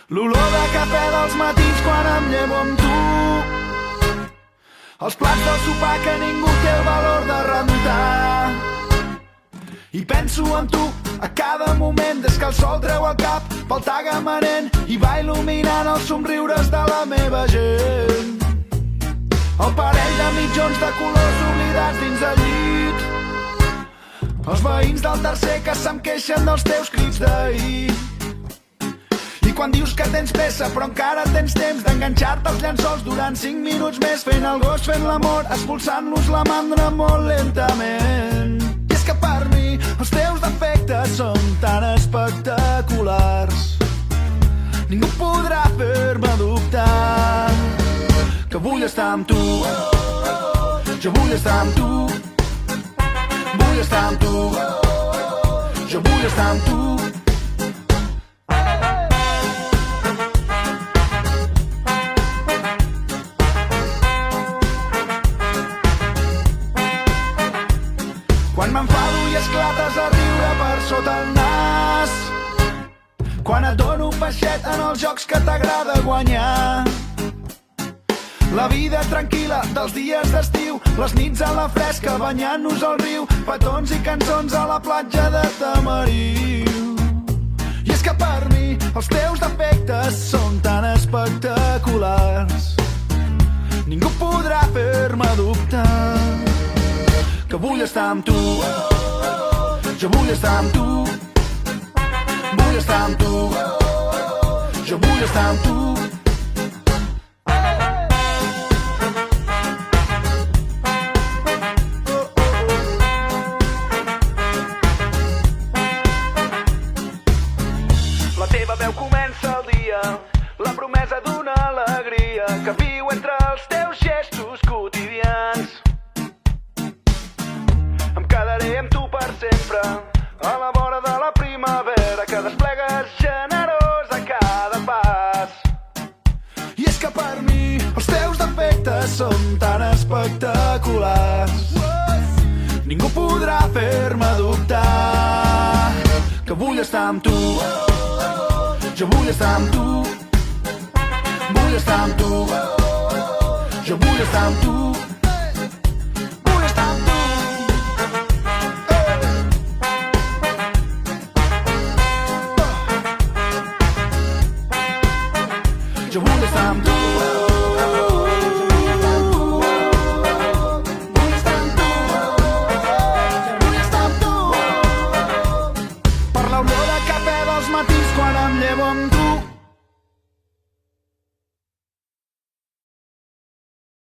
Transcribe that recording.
L'olor de cafè dels matins quan em llevo amb tu. Els plats del sopar que ningú té el valor de rentar. I penso en tu a cada moment des que el sol treu el cap pel tagamanent i va il·luminant els somriures de la meva gent. El parell de mitjons de colors oblidats dins del llit. Els veïns del tercer que se'm queixen dels teus crits d'ahir. I quan dius que tens pressa però encara tens temps d'enganxar-te als llençols durant 5 minuts més fent el gos, fent l'amor, expulsant-los la mandra molt lentament. I és que per mi els teus defectes són tan espectaculars. Ningú podrà fer-me dubtar que vull estar amb tu. Jo vull estar amb tu. Vull estar amb tu. Jo vull estar amb tu. Quan m'enfado i esclates a riure per sota el nas. Quan et dono un peixet en els jocs que t'agrada guanyar. La vida tranquil·la dels dies d'estiu, les nits a la fresca banyant-nos al riu, petons i cançons a la platja de Tamariu. I és que per mi els teus defectes són tan espectaculars. Ningú podrà fer-me dubtar que vull estar amb tu. Jo vull estar amb tu. Vull estar amb tu. Jo vull estar amb tu. La teva veu comença el dia, la promesa d'una alegria que viu entre els teus gestos quotidians. Em quedaré amb tu per sempre, a la vora de la primavera que desplegues generós a cada pas. I és que per mi els teus defectes són tan espectaculars. Ningú podrà fer-me dubtar que vull estar amb tu. Jo vull estar amb tu. Vull estar amb tu. Jo vull estar amb tu. Vull estar amb tu. Jo vull estar amb tu. Vull estar amb tu. Vull estar amb tu. Per l'olor de cafè dels matins quan em llevo amb tu.